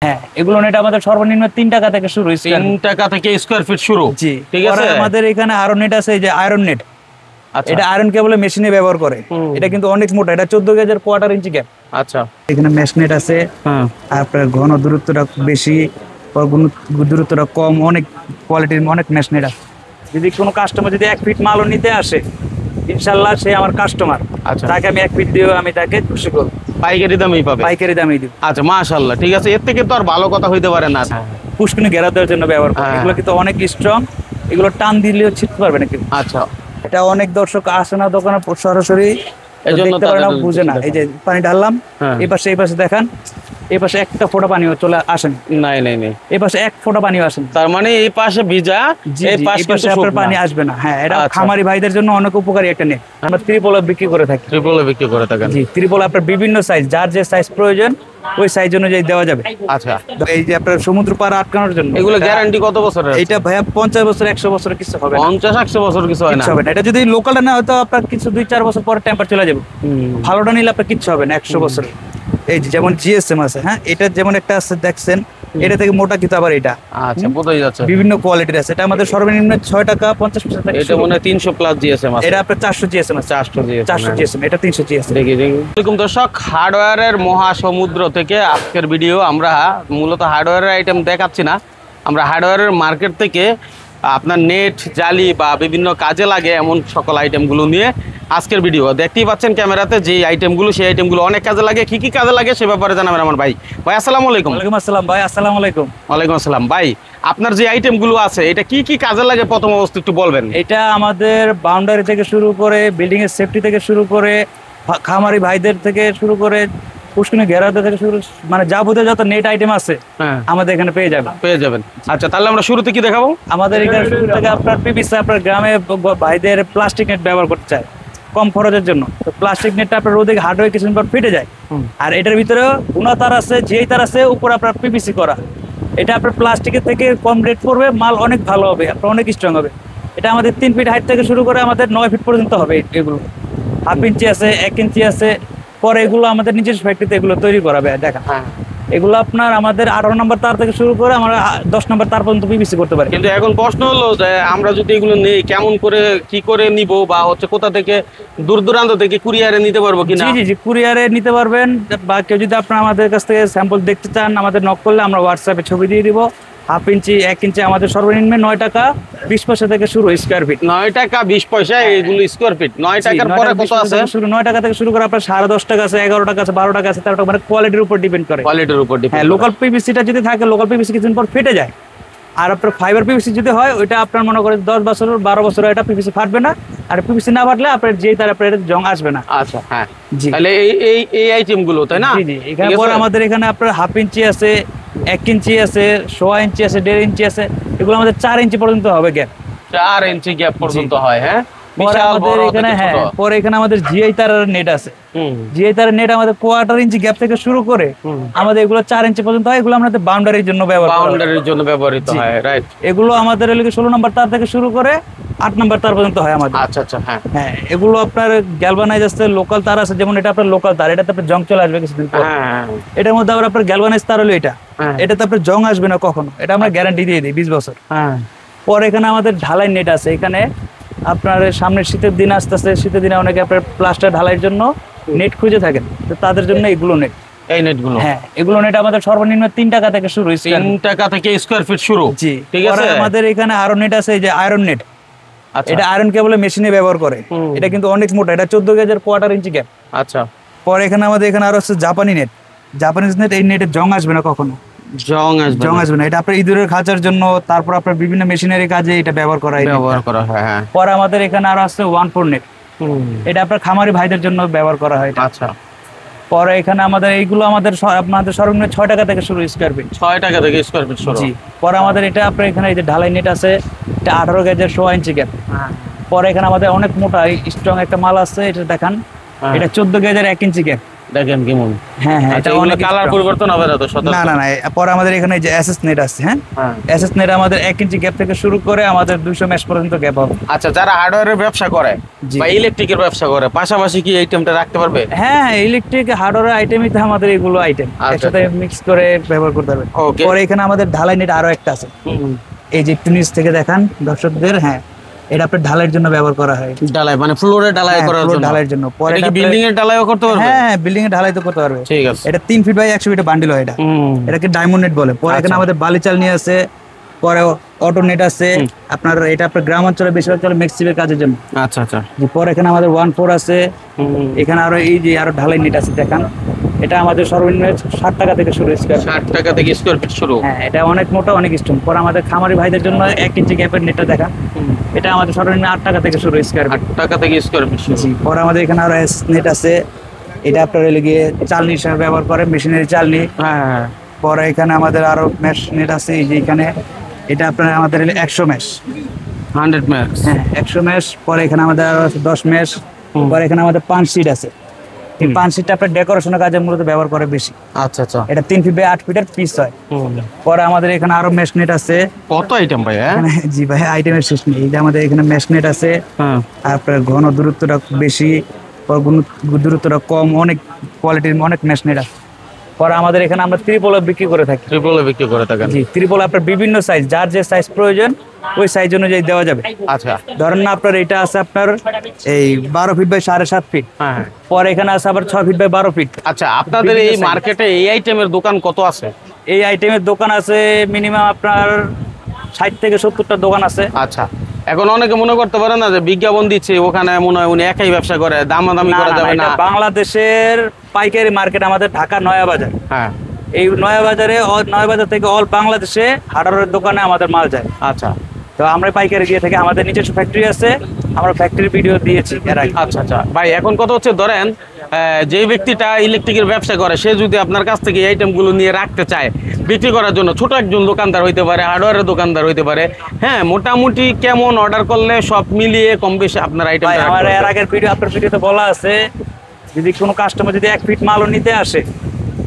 হ্যাঁ, এগুলো নেট আমাদের সর্বনিম্ন 3 টাকা থেকে শুরু। 3 টাকা থেকে স্কয়ার ফিট শুরু। জি, ঠিক আছে। আমাদের এখানে আরো নেট আছে, এই যে আয়রন নেট। আচ্ছা, এটা আয়রন কেবলে মেশিনে ব্যবহার করে। এটা কিন্তু অনেক মোটা, এটা 14 গেজের কোয়ার্টার ইঞ্চি গ্যাপ। আচ্ছা, এখানে মেশ নেট আছে। আপনার ঘন দূরত্বটা বেশি, দূরত্বটা কম, অনেক কোয়ালিটির অনেক মেশ নেট আছে। যদি কোনো কাস্টমার যদি 1 ফিট মালও নিতে আসে, ইনশাআল্লাহ সে আমার কাস্টমার। আচ্ছা, তাকে আমি 1 ফিট দিও, আমি তাকে খুশি করব। পাইকারি দামেই পাবে। পাইকারি দামেই দিব। আচ্ছা, মাশাআল্লাহ, ঠিক আছে। এর থেকে তো আর ভালো কথা হইতে পারে না। পুষ্কুনি ঘেরা দেওয়ার জন্য ব্যবহার করে। এগুলো কিন্তু অনেক স্ট্রং, এগুলো টান দিলেও ছিটতে পারবে না কেউ। আচ্ছা, এটা অনেক দর্শক আসে না দোকানে সরাসরি, দেখতে পারে না, বুঝে না। এই যে পানি ঢাললাম, এই পাশে দেখান, এই পাশে একটা ফোঁটা পানিও চলে আসেন। নাই, এই পাশে 1 ফোঁটা পানিও আসেন। তার মানে এই পাশে ভিজা, এই পাশে আপনার পানি আসবে না। হ্যাঁ, এটা খামারি ভাইদের জন্য অনেক উপকারী একটা নেট। আমরা ত্রিপলে বিক্রি করে থাকি। জি, ত্রিপল আপনার বিভিন্ন সাইজ, যার যে সাইজ প্রয়োজন ওই সাইজ অনুযায়ী দেওয়া যাবে। আচ্ছা, এই যে আপনার সমুদ্র পার আটকানোর জন্য এগুলো গ্যারান্টি কত বছরের? এটা ভাইয়া 50 বছর 100 বছর কিছু হবে না। 50-100 বছর কিছু হয় না। এটা যদি লোকালটা না হয়তো আপনার কিছু 2-4 বছর পরে টেম্পার চলে যাবে। ভালোটা নিলে আপনার কিছু হবে না 100 বছর। এই যে যেমন জিএসএম আছে, হ্যাঁ, এটা যেমন একটা আছে দেখছেন, এটা থেকে মোটা কিন্তু আবার এটা। আচ্ছা, বোঝাই যাচ্ছে। বিভিন্ন কোয়ালিটির আছে। এটা আমাদের সর্বনিম্ন 6 টাকা 50 পয়সা থেকে। এটা মনে হয় 300 প্লাস জিএসএম আছে। এটা আপনার 400 জিএসএম আছে। 400 জিএসএম, এটা 300 জিএসএম। দেখি। আসসালামু আলাইকুম দর্শক, হার্ডওয়্যারের মহাসমুদ্র থেকে আজকের ভিডিও। আমরা মূলত হার্ডওয়্যারের আইটেম দেখাচ্ছি না, আমরা হার্ডওয়্যারের মার্কেট থেকে আপনার নেট, জালি বা বিভিন্ন কাজে লাগে এমন সকল আইটেমগুলো নিয়ে আজকের ভিডিও। দেখতেই পাচ্ছেন ক্যামেরাতে যে আইটেমগুলো, সেই আইটেমগুলো অনেক কাজে লাগে। কি কি কাজে লাগে সে ব্যাপারে জানাবেন আমার ভাই। ভাই আসসালামু আলাইকুম। ওয়ালাইকুম আসসালাম ভাই। আসসালামু আলাইকুম। ওয়ালাইকুম আসসালাম ভাই। আপনার যে আইটেমগুলো আছে এটা কি কি কাজে লাগে প্রথম অবস্থা একটু বলবেন? এটা আমাদের বাউন্ডারি থেকে শুরু করে, বিল্ডিং এর সেফটি থেকে শুরু করে, খামারি ভাইদের থেকে শুরু করে, পুষ্কুনি ঘেরাতে থেকে শুরু, মানে যাবতীয় যত নেট আইটেম আছে আমাদের এখানে পেয়ে যাবেন। আচ্ছা, তাহলে আমরা শুরুতে কি দেখাবো? আমাদের এখানে শুরু থেকে আপনার পিপিসি, আপনার গ্রামে ভাইদের প্লাস্টিক নেট ব্যবহার করতে চায় কম খরচের জন্য। তো প্লাস্টিক নেটটা আপনার রোদে হার্ড হয়ে কিছুদিন পর ফেটে যায়। আর এটার ভিতরে গুণা তার আছে, যেই তার আছে, উপর আপনার পিপিসি করা। এটা আপনার প্লাস্টিকের থেকে কম রেট পড়বে, মাল অনেক ভালো হবে, আপনার অনেক স্ট্রং হবে। এটা আমাদের 3 ফিট হাইট থেকে শুরু করে আমাদের 9 ফিট পর্যন্ত হবে। এগুলো 1/2 ইঞ্চি আছে, 1 ইঞ্চি আছে। পরে এগুলো আমাদের নিজের ফ্যাক্টরিতে এগুলো তৈরি করা হবে। দেখা, এগুলো আপনার আমাদের 18 নম্বর তার থেকে শুরু করে আমরা 10 নম্বর তার পর্যন্ত পিভিসি করতে পারি। কিন্তু এখন প্রশ্ন হলো যে আমরা যদি এগুলো নেই, কেমন করে কি করে নিব, বা হচ্ছে কোথা থেকে, দূর দূরান্ত থেকে কুরিয়ারে নিতে পারবো কিনা? জি, কুরিয়ারে নিতে পারবেন। বা কেউ যদি আপনারা আমাদের কাছ থেকে স্যাম্পল দেখতে চান, আমাদের নক করলে আমরা হোয়াটসঅ্যাপে ছবি দিয়ে দিব। 1/2 ইঞ্চি, 1 ইঞ্চি আমাদের সর্বনিম্ন 9 টাকা 20 পয়সা থেকে শুরু স্কয়ার ফিট। 9 টাকা 20 পয়সা এগুলো স্কয়ার ফিট। 9 টাকার পরে কত আছে? শুরু 9 টাকা থেকে শুরু করে আপনার 10.5 টাকা আছে, 11 টাকা আছে, 12 টাকা আছে, 13 টাকা, মানে কোয়ালিটির উপর ডিপেন্ড করে। হ্যাঁ, লোকাল পিভিসিটা যদি থাকে, লোকাল পিভিসি কিছুদিন পর ফেটে যায়। আর আপনার ফাইবার পিভিসি যদি হয়, ওইটা আপনার মনে করেন 10 বছর 12 বছর এটা পিভিসি ফাটবে না। আর পিভিসি না ফাটলে আপনার যেই তার আপনার জং আসবে না। আচ্ছা, হ্যাঁ, জি। তাহলে এই আইটেম গুলো, তাই না? জি, এখানে পরে আমাদের এখানে আপনার 1/2 ইঞ্চি আছে, 1 ইঞ্চি আছে, 1.5 ইঞ্চি আছে, 1.5 ইঞ্চি আছে। এগুলো আমাদের 4 ইঞ্চি পর্যন্ত হবে গ্যাপ। 4 ইঞ্চি গ্যাপ পর্যন্ত হয়। হ্যাঁ, পরে এখানে আমাদের জিআই তারের নেট আছে। জিআই তারের নেট আমাদের 1/4 ইঞ্চি গ্যাপ থেকে শুরু করে আমাদের এগুলো 4 ইঞ্চি পর্যন্ত হয়। এগুলো আমাদের বাউন্ডারির জন্য ব্যবহৃত হয়। রাইট। এগুলো আমাদের 16 নম্বর তার থেকে শুরু করে 8 নম্বর তার পর্যন্ত হয় আমাদের। আচ্ছা, হ্যাঁ, এগুলো আপনার গ্যালভানাইজ আছে, লোকাল তার আছে। যেমন এটা আপনার লোকাল তার, এটাতে আপনার জং চলে আসবে কিছুদিন পর। এটার মধ্যে আবার আপনার গ্যালভানাইজ তার হলো এটাতে আপনার জং আসবে না কখনো। এটা আমরা গ্যারান্টি দিয়ে দিই 20 বছর। পরে এখানে আমাদের ঢালাই নেট আছে। এখানে আপনার সামনের শীতের দিন আসতেছে, শীতের দিনে অনেকে আপনার প্লাস্টার ঢালাইয়ের জন্য নেট খুঁজে থাকেন, তো তাদের জন্য এগুলো নেট। এই নেটগুলো, হ্যাঁ, এগুলো নেট আমাদের সর্বনিম্ন 3 টাকা থেকে শুরু। 3 টাকা থেকে স্কয়ার ফিট শুরু। জি, ঠিক আছে। আমাদের এখানে আরো নেট আছে, এই যে আয়রন নেট। আচ্ছা, এটা আয়রন কেবলে মেশিনে ব্যবহার করে। এটা কিন্তু অনেক মোটা, এটা 14 গেজের কোয়ার্টার ইঞ্চি গ্যাপ। আচ্ছা, পরে এখানে আমাদের এখানে আরো আছে জাপানি নেট। জাপানিজ নেট, এই নেটে জং আসবে না কখনো। জং আসবে না। এটা আপনার ইঁদুরের খাঁচার জন্য, তারপর আপনার বিভিন্ন মেশিনারি কাজে এটা ব্যবহার করা হয়। পরে আমাদের এখানে আরো আছে 1/4 নেট। এটা আপনার খামারি ভাইদের জন্য ব্যবহার করা হয়। আচ্ছা, পরে এখানে আমাদের এইগুলো আমাদের সর্বনিম্ন 6 টাকা থেকে শুরু স্কয়ার ফিট। 6 টাকা থেকে স্কয়ার ফিট শুরু। জি, পরে আমাদের এটা আপনার এখানে এই যে ঢালাই নেট আছে, এটা 18 গেজের 1.5 ইঞ্চি গ্যাপ। পরে এখানে আমাদের অনেক মোটা স্ট্রং একটা মাল আছে, এটা দেখান। এটা 14 গেজের 1 ইঞ্চি গ্যাপ। দেখেন কেমন। হ্যাঁ হ্যাঁ, এটা অনেক কালার পরিবর্তন হবে না তো? না না না, পরে আমাদের এখানে যে এসএস নেট আছে, হ্যাঁ এসএস নেট আমাদের 1 ইঞ্চি গ্যাপ থেকে শুরু করে আমাদের 200 মেশ পর্যন্ত গ্যাপ হবে। আচ্ছা, যারা হার্ডওয়্যারের ব্যবসা করে বা ইলেকট্রিকের ব্যবসা করে পাশাপাশি কি আইটেমটা রাখতে পারবে? হ্যাঁ, ইলেকট্রিক হার্ডওয়্যার আইটেমই তো আমাদের এগুলো আইটেম একসাথে মিক্স করে ব্যবহার করতে হবে। পরে এখানে আমাদের ঢালাই নেট আরো একটা আছে, এই যে একটু নিচ থেকে দেখান দর্শকদের। হ্যাঁ, এটা আপনার ঢালাইয়ের জন্য ব্যবহার করা হয়। ঢালাই মানে ফ্লোরে ঢালাই করার জন্য? ঢালাইয়ের জন্য। পরে এটা কি বিল্ডিং এর ঢালাইও করতে পারবে? হ্যাঁ, বিল্ডিং এর ঢালাই তো করতে পারবে। ঠিক আছে। এটা 3 ফিট বাই 100 ফিট বান্ডিল হয়। এটাকে ডায়মন্ড নেট বলে। পরে এখানে আমাদের বালি চাল নিয়ে আছে, পরে অটো নেট আছে আপনার, এটা আপনার গ্রাম অঞ্চলে বেশিরভাগ চলে মেক্সিমের কাজের জন্য। আচ্ছা আচ্ছা। পরে এখানে আমাদের 1/4 আছে, এখানে আরো এই যে আরো ঢালাই নেট আছে দেখান। এটা আমাদের সর্বনিম্ন 60 টাকা থেকে শুরু। 60 টাকা থেকে স্কয়ার ফিট শুরু। হ্যাঁ, এটা অনেক মোটা, অনেক স্ট্রং। পরে আমাদের খামারি ভাইদের জন্য 1 ইঞ্চি গ্যাপের নেটটা দেখা, এটা আমাদের সর্বনিম্ন 8 টাকা থেকে শুরু। 8 টাকা থেকে স্কয়ার ফিট শুরু। পরে আমাদের এখানে আরো এস নেট আছে, এটা আপনার লেগে চালনি হিসেবে ব্যবহার করে, মেশিনারি চালনি। হ্যাঁ, পরে এখানে আমাদের আরো মেশ নেট আছে, এই যে এখানে এটা আপনার আমাদের 100 মেশ, 100 মেশ। হ্যাঁ 100 মেশ। পরে এখানে আমাদের আরো 10 মেশ। পরে এখানে আমাদের 5 সিট আছে, এই 5 সিটটা আপনার ডেকোরেশনের কাজে মূলত ব্যবহার করে বেশি। আচ্ছা আচ্ছা। এটা 3 ফিট বাই 8 ফিটের পিস হয়। পরে আমাদের এখানে আরো মেশ নেট আছে। কত আইটেম ভাই? জি ভাই, আইটেমের শেষ নেই। এই যে আমাদের এখানে মেশ নেট আছে, আর আপনার ঘন দূরত্বটা বেশি, দূরত্বটা কম, অনেক কোয়ালিটির অনেক মেশ নেট আছে। পরে আমাদের এখানে আমরা ত্রিপলও বিক্রি করে থাকি। ত্রিপলও বিক্রি করে থাকেন? জি, ত্রিপল আপনার বিভিন্ন সাইজ, যার যে সাইজ প্রয়োজন ওই সাইজ অনুযায়ী দেওয়া যাবে। আচ্ছা, ধরেন না আপনার এটা আছে আপনার এই 12 ফিট বাই 7.5 ফিট। হ্যাঁ, পরে এখানে আছে আবার 6 ফিট বাই 12 ফিট। আচ্ছা, আপনাদের এই মার্কেটে এই আইটেমের দোকান কত আছে? এই আইটেমের দোকান আছে মিনিমাম আপনার 60 থেকে 70টা দোকান আছে। আচ্ছা, এখন অনেকে মনে করতে পারে না যে বিজ্ঞাপন দিচ্ছে ওখানে মনে হয় উনি একাই ব্যবসা করে, দামাদামি করা যাবে না। বাংলাদেশের পাইকারি মার্কেট আমাদের ঢাকা নয়াবাজার। হ্যাঁ, এই নয়াবাজার থেকে অল বাংলাদেশে হার্ডওয়্যারের দোকানে আমাদের মাল যায়। আচ্ছা, তো আমরা পাইকারি দিয়ে থাকি, আমাদের নিজস্ব ফ্যাক্টরি আছে, আমরা ফ্যাক্টরির ভিডিও দিয়েছি এর আগে। আচ্ছা আচ্ছা ভাই, এখন কথা হচ্ছে ধরেন যে ব্যক্তিটা ইলেকট্রিকের ব্যবসা করে সে যদি আপনার কাছ থেকে এই আইটেমগুলো নিয়ে রাখতে চায় বিক্রি করার জন্য, ছোট একজন দোকানদার হইতে পারে, হার্ডওয়্যারের দোকানদার হইতে পারে, হ্যাঁ, মোটামুটি কেমন অর্ডার করলে সব মিলিয়ে কম বেশি আপনার আইটেম? আমার এর আগের ভিডিও, আপনার ভিডিওতে বলা আছে যদি কোনো কাস্টমার যদি 1 ফিট মালও নিতে আসে,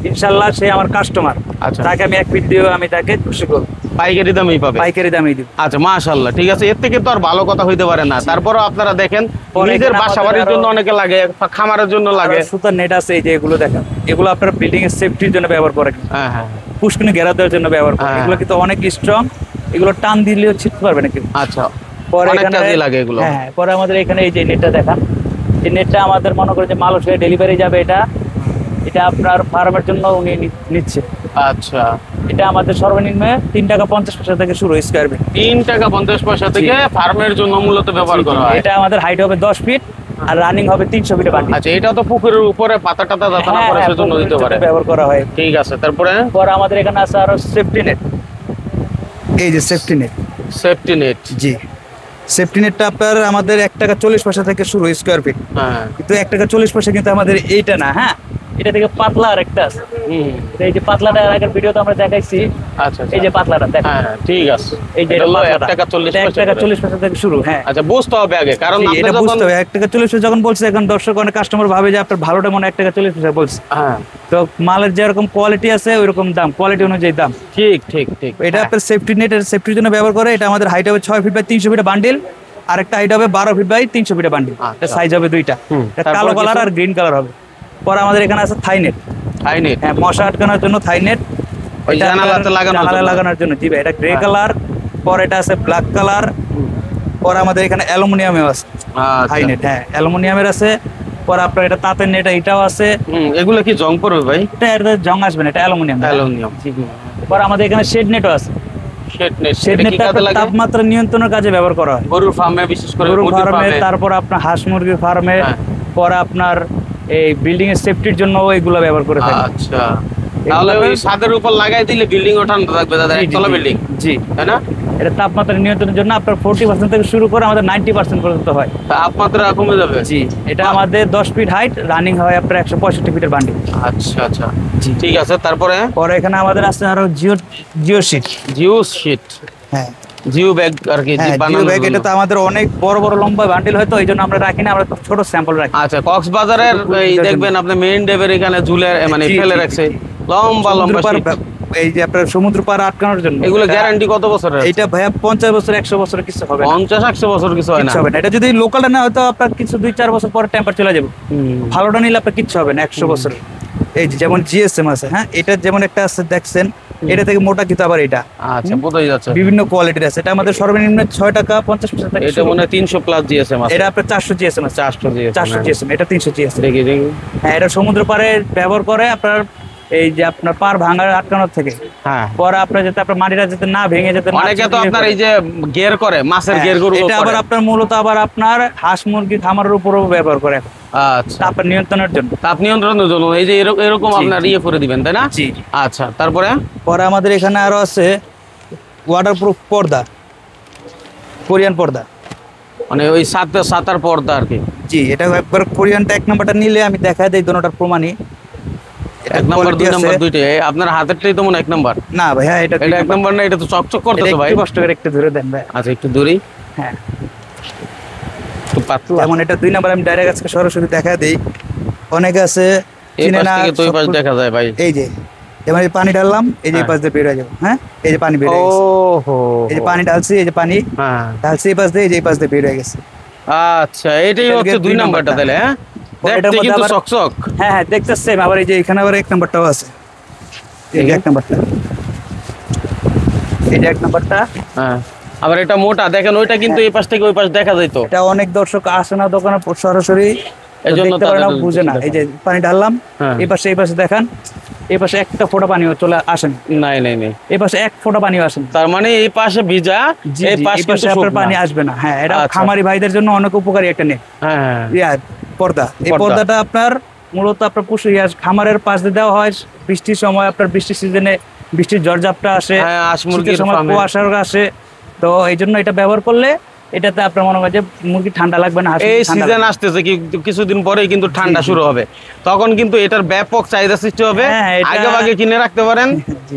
ইনশাল্লাহ সে আমার কাস্টমার। আচ্ছা, তাকে আমি 1 ফিট দিয়েও আমি তাকে খুশি করব, পাইকারি দামেই পাবে? পাইকারি দামেই দিব। আচ্ছা, মাশাআল্লাহ, ঠিক আছে। এর থেকে তো আর ভালো কথা হইতে পারে না। তারপরও আপনারা দেখেন নিজের বাসাবাড়ির জন্য অনেকে লাগে, খামারের জন্য লাগে। সুতার নেট আছে, এই যে এগুলো দেখেন, এগুলো আপনার বিল্ডিং এর সেফটির জন্য ব্যবহার করে। হ্যাঁ হ্যাঁ, পুষ্কুনি ঘেরা দেওয়ার জন্য ব্যবহার করে। এগুলো কিন্তু অনেক স্ট্রং, এগুলো টান দিলেও ছিটতে পারবে না কেউ। আচ্ছা, পরে অনেক এখানে কাজে লাগে এগুলো। হ্যাঁ, পরে আমাদের এখানে এই যে নেটটা দেখান, এই নেটটা আমাদের মনে করে যে মালয়েশিয়া ডেলিভারি যাবে, এটা আপনার ফার্মের জন্য উনি নিচ্ছে। আচ্ছা, এটা আমাদের সর্বনিম্ন 3 টাকা 50 পয়সা থেকে শুরু স্কয়ার ফিট। 3 টাকা 50 পয়সা থেকে ফার্মের জন্য মূলত ব্যবহার করা হয়। এটা আমাদের হাইট হবে 10 ফিট আর রানিং হবে 300 ফিটে বান্ডিল। আচ্ছা, এটা তো পুকুরের উপরে পাতা টাতা দাতা না করে সেজন্য দিতে পারে, ব্যবহার করা হয়। ঠিক আছে। তারপরে আমাদের এখানে আছে আরো সেফটি নেট, এই যে সেফটি নেট। Safety net? জি, সেফটি নেটটা আপনার আমাদের 1 টাকা 40 পয়সা থেকে শুরু স্কয়ার ফিট। হ্যাঁ, কিন্তু 1 টাকা 40 পয়সা কিন্তু আমাদের এইটা না, হ্যাঁ, এটা থেকে পাতলা আরেকটা আছে। এই যে পাতলাটা এর আগের ভিডিওতে আমরা দেখাইছি। আচ্ছা, এই যে পাতলাটা দেখেন। হ্যাঁ, ঠিক আছে। এই যে 1 টাকা 40 পয়সা, 1 টাকা 40 পয়সা থেকে শুরু। হ্যাঁ, আচ্ছা, বুঝতে হবে আগে, কারণ এটা বুঝতে হবে 1 টাকা 40 পয়সা যখন বলছে, এখন দর্শক অনেক কাস্টমার ভাবে যে আপনার ভালোটা মনে 1 টাকা 40 পয়সা বলছে। হ্যাঁ, তো মালের যেরকম কোয়ালিটি আছে ওইরকম দাম, কোয়ালিটি অনুযায়ী দাম। ঠিক ঠিক ঠিক। এটা আপনার সেফটি নেটের সেফটির জন্য ব্যবহার করে। এটা আমাদের হাইট হবে 6 ফিট বাই 300 ফিটে বান্ডিল, আরেকটা হাইট হবে 12 ফিট বাই 300 ফিটে বান্ডিল। এটা সাইজ হবে দুইটা, কালো কালার আর গ্রিন কালার হবে। পরে আমাদের এখানে আছে থাই নেট। থাই নেট? হ্যাঁ, মশা আটকানোর জন্য থাই নেট, ওই জানালাতে লাগানোর জন্য। জি ভাই, এটা গ্রে কালার। পরে এটা আছে ব্ল্যাক কালার। পরে আমাদের এখানে অ্যালুমিনিয়ামের আছে থাই নেট। হ্যাঁ, অ্যালুমিনিয়ামের আছে। পরে আপনার এটা তাঁতের নেট, এটাও আছে। এগুলো কি জং পড়বে ভাই? এটা জং আসবে না, এটা অ্যালুমিনিয়াম। অ্যালুমিনিয়াম। পরে আমাদের এখানে শেড নেটও আছে। শেড নেটটা তাপমাত্রা নিয়ন্ত্রণের কাজে ব্যবহার করা হয় গরুর ফার্মে, বিশেষ করে গরুর ফার্মে, তারপর আপনার হাঁস মুরগির ফার্মে। পরে আপনার এই বিল্ডিং এর সেফটির জন্য এগুলো ব্যবহার করে থাকি। আচ্ছা, তাহলে ওই ছাদের উপর লাগাই দিলে বিল্ডিং ওঠানো থাকবে দাদা, একতলা বিল্ডিং। জি, তাই না? এটা তাপমাত্রা নিয়ন্ত্রণের জন্য আপনার 40% থেকে শুরু করে আমাদের 90% পর্যন্ত হয়। তাপমাত্রা কমে যাবে? জি, এটা আমাদের 10 ফিট হাইট, রানিং হয় আপনার 165 ফিটের বান্ডিল। আচ্ছা আচ্ছা, ঠিক আছে। তারপরে পরে এখানে আমাদের আছে আরো জিও শীট। জিও শীট? হ্যাঁ, জিও ব্যাগ আর কি জিও ব্যাগ, এটা তো আমাদের অনেক বড় বড় লম্বা বান্ডিল হয় তো এই জন্য আমরা রাখি না, আমরা ছোট স্যাম্পল রাখি। আচ্ছা, কক্সবাজারের এই দেখবেন আপনি মেইন ডেভের এখানে ঝুলে মানে ফেলে রাখছে লম্বা লম্বা শীট। এই যে আপনার সমুদ্র পার আটকানোর জন্য। এগুলো গ্যারান্টি কত বছরের? এটা ভাইয়া 50 বছর 100 বছর কিছু হবে না। 50-100 বছর কিছু হয় না। কিছু হবে না। এটা যদি লোকালটা না হয়তো আপনার কিছু 2-4 বছর পরে টেম্পার চলে যাবে। ভালোটা নিলে আপনার কিছু হবে না 100 বছর। এই যে যেমন জিএসএম আছে, হ্যাঁ, এটা যেমন একটা আছে দেখছেন, এটা থেকে মোটা কিন্তু আবার এটা। আচ্ছা, বোঝাই যাচ্ছে। বিভিন্ন কোয়ালিটির আছে। এটা আমাদের সর্বনিম্ন 6 টাকা 50 পয়সা থেকে। এটা মনে হয় 300 প্লাস জিএসএম আছে। এটা আপনার 400 জিএসএম আছে। 400 জিএসএম, এটা 300 জিএসএম। দেখি দেখি। হ্যাঁ, এটা সমুদ্র পাড়ে ব্যবহার করে আপনার এই যে আপনার পার ভাঙার আটকানোর থেকে। হ্যাঁ, পরে আপনার যাতে আপনার মাটিটা যাতে না ভেঙে যেতে। অনেকে তো আপনার এই যে গিয়ার করে মাছের গিয়ার গরু, এটা আবার আপনার মূলত আবার আপনার হাঁস মুরগি খামারের উপরও ব্যবহার করে। আচ্ছা, তাপ নিয়ন্ত্রণের জন্য। তাপ নিয়ন্ত্রণের জন্য এই যে এরকম আপনার ইয়ে করে দিবেন, তাই না? জি। আচ্ছা, তারপরে পরে আমাদের এখানে আরো আছে ওয়াটারপ্রুফ পর্দা, কোরিয়ান পর্দা, মানে ওই সাতার পর্দা আর কি। জি, এটা একবার কোরিয়ানটা 1 নাম্বারটা নিলে আমি দেখাই দেই দোনোটার প্রমাণই। 1 নাম্বার 2 নাম্বার দুইটাই আপনার হাতেরটাই তো মনে 1 নাম্বার। না ভাইয়া, এটা 1 নাম্বার না, এটা তো চকচক করতেছে ভাই। একটু কষ্ট করে একটু ধরে দেন ভাই। আচ্ছা, একটু দূরেই। হ্যাঁ, একটু পাতলা। যেমন এটা 2 নাম্বার আমি ডাইরেক্ট আজকে সরাসরি দেখাই দেই। অনেকে আছে এই চিনে পাশ না, থেকে তো এই পাশ দেখা যায় ভাই। এই যে এবার এই পানি ঢাললাম, এই যে এই পাশ দিয়ে বের হয়ে যাবে। হ্যাঁ, এই যে পানি বের হয়ে গেছে। ওহো, এই যে পানি ঢালছি, এই যে পানি হ্যাঁ, ঢালছি এই পাশ দিয়ে, এই যে এই পাশ দিয়ে বের হয়ে গেছে। আচ্ছা, এটাই হচ্ছে 2 নাম্বারটা তাহলে। হ্যাঁ, এটার দেখতে মধ্যে কিন্তু আবার- চকচক। হ্যাঁ হ্যাঁ, দেখতে সেম। আবার এই যে এখানে আবার 1 নাম্বারটাও আছে। এই যে 1 নাম্বারটা, এই যে 1 নাম্বারটা। হ্যাঁ, আবার এটা মোটা দেখেন, ওইটা কিন্তু এই পাশ থেকে ওই পাশ দেখা যায় তো। এটা অনেক দর্শক আসে না দোকানে সরাসরি, এই জন্য দেখতে পারে না, তাদের বুঝে না। এই যে পানি ঢাললাম, হ্যাঁ। এই পাশে দেখান, এই পাশে একটা ফোঁটা পানিও চলে আসেন। নাই নাই নাই, এই পাশে 1 ফোঁটা পানিও আসেন। তার মানে এই পাশে ভিজা, এই পাশে আপনার পানি আসবে না। হ্যাঁ, এটা আচ্ছা। খামারি ভাইদের জন্য অনেক উপকারী একটা নেট। হ্যাঁ, পর্দা। এই পর্দা। পর্দাটা আপনার মূলত আপনার খামারের পাশ দিয়ে দেওয়া হয়। বৃষ্টির সময় আপনার বৃষ্টির সিজনে বৃষ্টির ঝড়ঝাপটা আসে, হ্যাঁ, হাঁস মুরগির শীতের সময় ফার্মে। কুয়াশার আসে, তো এই জন্য এটা ব্যবহার করলে এটাতে আপনার মনে হয় যে মুরগি ঠান্ডা লাগবে না। হাঁস এই ঠান্ডা সিজন লাগবে। আসতেছে কিছুদিন পরেই কিন্তু ঠান্ডা শুরু হবে, তখন কিন্তু এটার ব্যাপক চাহিদা সৃষ্টি হবে। হ্যাঁ, এটা- আগে ভাগে কিনে রাখতে পারেন,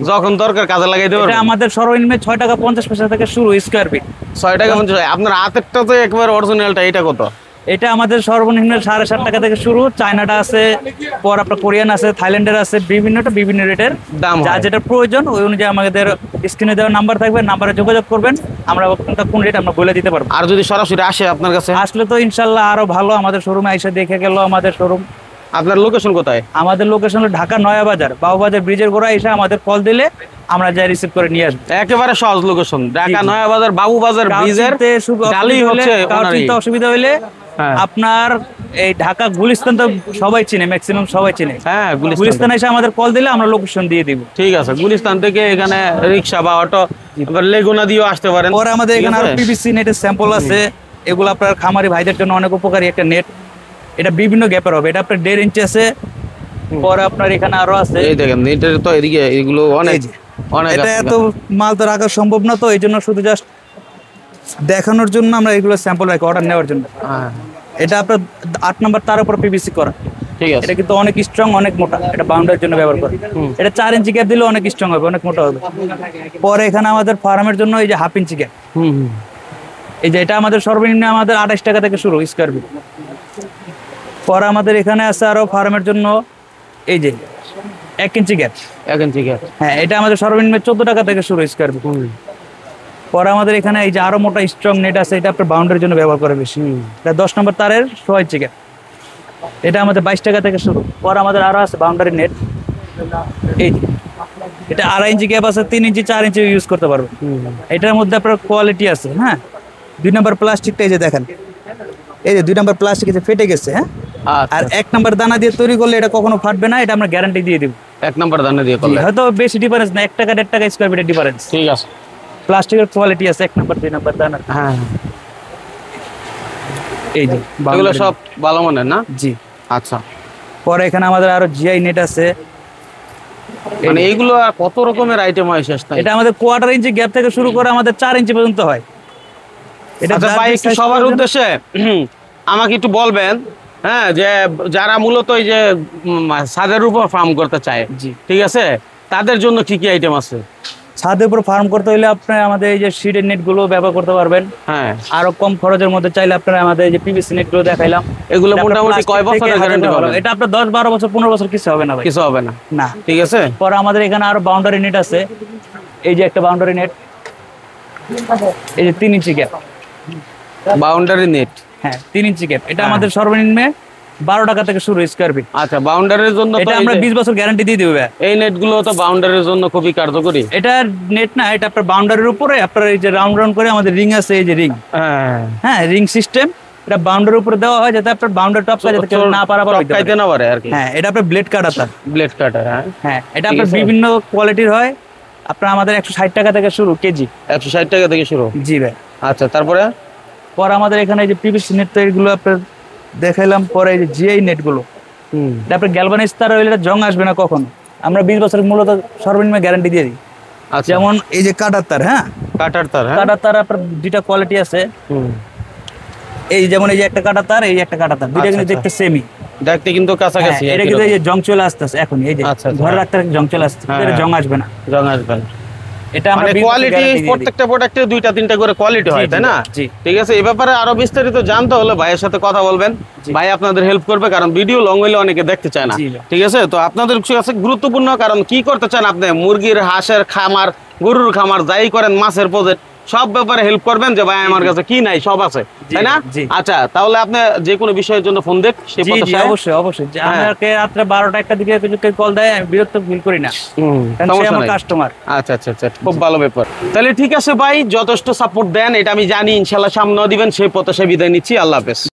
যখন দরকার কাজে লাগাইতে এটা পারবেন। আমাদের সর্বনিম্ন 6 টাকা 50 পয়সা থেকে শুরু স্কয়ার ফিট। 6 টাকা 50। আপনার হাতেরটা তো একবার অরিজিনালটা, এটা কত? এটা আমাদের সর্বনিম্ন 7.5 টাকা থেকে শুরু। চায়নাটা আছে, পর আপনার কোরিয়ান আছে, থাইল্যান্ডের আছে, বিভিন্ন রেটের দাম যা হয়। যেটা প্রয়োজন ওই অনুযায়ী আমাদের স্ক্রিনে দেওয়া নাম্বার থাকবে, নাম্বারে যোগাযোগ করবেন, আমরা কোন রেট আমরা বলে দিতে পারবো। আর যদি সরাসরি আসে আপনার কাছে, আসলে তো ইনশাল্লাহ আরো ভালো। আমাদের শোরুমে এসে দেখে গেল আমাদের শোরুম। আপনার লোকেশন কোথায়? আমাদের লোকেশন হলো ঢাকা নয়াবাজার, বাবুবাজার ব্রিজের গোড়া। এসে আমাদের কল দিলে আমরা যাই রিসিভ করে নিয়ে আসবো। একেবারে সহজ লোকেশন, ঢাকা জি। নয়াবাজার বাবুবাজার ব্রিজের ডালি হচ্ছে ওনারই। অসুবিধা হইলে হ্যাঁ। আপনার এই ঢাকা গুলিস্তান তো সবাই চিনে, ম্যাক্সিমাম সবাই চিনে। হ্যাঁ, গুলিস্তান এসে আমাদের কল দিলে আমরা লোকেশন দিয়ে দিব। ঠিক আছে, গুলিস্তান থেকে এখানে রিক্সা বা অটো লেগুনা দিয়েও আসতে পারেন। পরে আমাদের ঠিক এখানে আরো আছে? পিভিসি নেটের স্যাম্পল আছে। এগুলো আপনার খামারি ভাইদের জন্য অনেক উপকারী একটা নেট। এটা বিভিন্ন গ্যাপের হবে। এটা আপনার 1.5 ইঞ্চি আছে। পরে আপনার এখানে আরো আছে। এই দেখেন নেটের তো এদিকে এগুলো অনেক এই যে, অনেক এটা আছে। এত মাল তো রাখা সম্ভব না, তো এই জন্য শুধু জাস্ট দেখানোর জন্য আমরা এগুলো স্যাম্পল রাখি অর্ডার নেওয়ার জন্য। হ্যাঁ, এটা আপনার 8 নাম্বার তার উপর পিভিসি করা। ঠিক আছে। এটা কিন্তু অনেক স্ট্রং, অনেক মোটা। এটা বাউন্ডারির জন্য ব্যবহার করে। এটা 4 ইঞ্চি গ্যাপ দিলে অনেক স্ট্রং হবে, অনেক মোটা হবে। পরে এখানে আমাদের ফার্মের জন্য এই যে 1/2 ইঞ্চি গ্যাপ। হুম হুম। এই যে এটা আমাদের সর্বনিম্ন আমাদের 28 টাকা থেকে শুরু স্কয়ার ফিট। পরে আমাদের এখানে আছে আরো ফার্মের জন্য এই যে 1 ইঞ্চি গ্যাপ। 1 ইঞ্চি গ্যাপ। হ্যাঁ, এটা আমাদের সর্বনিম্ন 14 টাকা থেকে শুরু স্কয়ার ফিট। পরে আমাদের এখানে এই যে আরো মোটা স্ট্রং নেট আছে। এটা আপনার বাউন্ডারির জন্য ব্যবহার করে বেশি। এটা 10 নম্বর তারের 6 ইঞ্চি গ্যাপ। এটা আমাদের 22 টাকা থেকে শুরু। পরে আমাদের আরো আছে বাউন্ডারি নেট। এই যে এটা 2.5 ইঞ্চি গ্যাপ আছে, 3 ইঞ্চি 4 ইঞ্চি ইউজ করতে পারবে। এটার মধ্যে আপনার কোয়ালিটি আছে। হ্যাঁ, 2 নম্বর প্লাস্টিকটা এই যে দেখেন, এই যে 2 নম্বর প্লাস্টিক যে ফেটে গেছে। হ্যাঁ, আচ্ছা, আর 1 নম্বর দানা দিয়ে তৈরি করলে এটা কখনো ফাটবে না। এটা আমরা গ্যারান্টি দিয়ে দিব। 1 নাম্বার দানা দিয়ে করলে হয়তো বেশি ডিফারেন্স না, 1 টাকা 1.5 টাকা স্কয়ার ফিটের ডিফারেন্স। ঠিক আছে। প্লাস্টিকের কোয়ালিটি আছে 1 নম্বর 2 নম্বর দানা। হ্যাঁ, এই যে এগুলো সব ভালো মানের না? জি। আচ্ছা, পরে এখানে আমাদের আরো জিআই নেট আছে। মানে এইগুলো আর কত রকমের আইটেম হয় শেষ নাই। এটা আমাদের 1/4 ইঞ্চি গ্যাপ থেকে শুরু করে আমাদের 4 ইঞ্চি পর্যন্ত হয়। এটা আচ্ছা ভাই, একটু সবার উদ্দেশ্যে আমাকে একটু বলবেন, হ্যাঁ, যে যারা মূলত এই যে ছাদের উপর ফার্ম করতে চায়, জি। ঠিক আছে, তাদের জন্য কি কি আইটেম আছে? ছাদের উপর ফার্ম করতে হলে আপনি আমাদের এই যে শিটের নেট গুলো ব্যবহার করতে পারবেন। হ্যাঁ, আরো কম খরচের মধ্যে চাইলে আপনারা আমাদের এই যে পিভিসি নেট গুলো দেখাইলাম, এগুলো মোটামুটি কয় বছরের গ্যারান্টি পাবেন? এটা আপনার 10-12 বছর 15 বছর কিছু হবে না ভাই, কিছু হবে না। না, ঠিক আছে। পরে আমাদের এখানে আরো বাউন্ডারি নেট আছে, এই যে একটা বাউন্ডারি নেট, এই যে 3 ইঞ্চি গ্যাপ বাউন্ডারি নেট। হ্যাঁ 3 ইঞ্চি গ্যাপ, এটা আমাদের সর্বনিম্ন 12 টাকা থেকে শুরু স্কয়ার ফিট। আচ্ছা, বাউন্ডারির জন্য এটা আমরা 20 বছর গ্যারান্টি দিয়ে দেব। এই নেট গুলো তো বাউন্ডারির জন্য খুবই কার্যকরী। এটা নেট না, এটা আপনার বাউন্ডারির উপরে আপনার এই যে রাউন্ড রাউন্ড করে আমাদের রিং আছে, এই যে রিং, হ্যাঁ রিং সিস্টেম, এটা বাউন্ডারির উপরে দেওয়া হয় যাতে আপনার বাউন্ডারি টপ যাতে কেউ না পারাপার হইতে পারে, না পারে আর কি। হ্যাঁ এটা আপনার ব্লেড কাটার, ব্লেড কাটার। হ্যাঁ হ্যাঁ, এটা আপনার বিভিন্ন কোয়ালিটির হয়। আপনার আমাদের 160 টাকা থেকে শুরু কেজি, 160 টাকা থেকে শুরু। জি ভাই। আচ্ছা, তারপরে আমাদের এখানে এই যে পিভিসি নেট তো এগুলো আপনার দেখাইলাম। পরে এই যে জিআই নেট গুলো, এটা আপনার গ্যালভানাইজ তার হইলে এটা জং আসবে না কখনো। আমরা 20 বছরের মূলত সর্বনিম্ন গ্যারান্টি দিয়ে দিই। আচ্ছা, যেমন এই যে কাটার তার, হ্যাঁ কাটার তার, কাটার তার আপনার দুইটা কোয়ালিটি আছে। এই যেমন এই যে একটা কাটার তার, এই একটা কাটার তার, দুইটা কিন্তু দেখতে সেমই, দেখতে কিন্তু কাছাকাছি। এটা কিন্তু এই যে জং চলে আসতেছে এখন, এই যে ঘরে রাখতে জং চলে আসতেছে, এটা জং আসবে না, জং আসবে না। এটা আমরা কোয়ালিটি প্রত্যেকটা প্রোডাক্টে 2টা-3টা করে কোয়ালিটি হয়, তাই না? ঠিক আছে। এই ব্যাপারে আরো বিস্তারিত জানতে হলে ভাইয়ের সাথে কথা বলবেন, ভাই আপনাদের হেল্প করবে, কারণ ভিডিও লং হইলে অনেকে দেখতে চায় না। ঠিক আছে, তো আপনাদের কাছে গুরুত্বপূর্ণ, কারণ কি করতে চান আপনি, মুরগির, হাঁসের খামার, গরুর খামার, যাই করেন, মাছের প্রজেক্ট, সব ব্যাপারে হেল্প করবেন যে ভাই আমার কাছে কি নাই সব আছে, তাই না? আচ্ছা, তাহলে আপনি যে কোনো বিষয়ের জন্য ফোন দেন, সেই পথে অবশ্যই অবশ্যই আমাকে রাত্রে 12টা-1টা দিকে কল দেয়, আমি বিরক্ত ফিল করি না, আমার কাস্টমার। আচ্ছা আচ্ছা আচ্ছা, খুব ভালো ব্যাপার। তাহলে ঠিক আছে ভাই, যথেষ্ট সাপোর্ট দেন, এটা আমি জানি, ইনশাআল্লাহ সামনেও দিবেন। সেই পথে সে বিদায় নিচ্ছি, আল্লাহ হাফেজ।